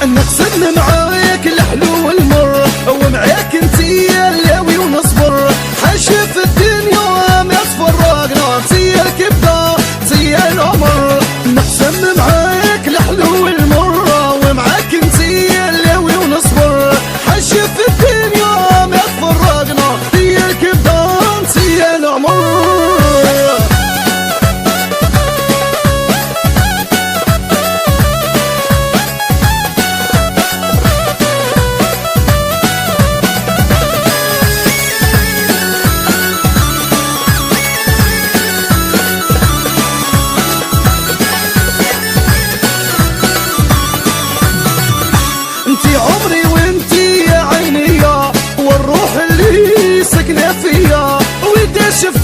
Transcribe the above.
نقسم معاك الحلو والمر، ومعاك انتي اللي ونصبر. حاشا في الدنيا ما تفرقنا، انتي الكبدة انتي العمر. نقسم معاك الحلو والمر، ومعاك انتي اللي ونصبر. حاشا في الدنيا ما تفرقنا، انتي الكبدة انتي العمر. انتي عمري وانتي يا عينيا، والروح اللي سكنة فيا. وإذا شفت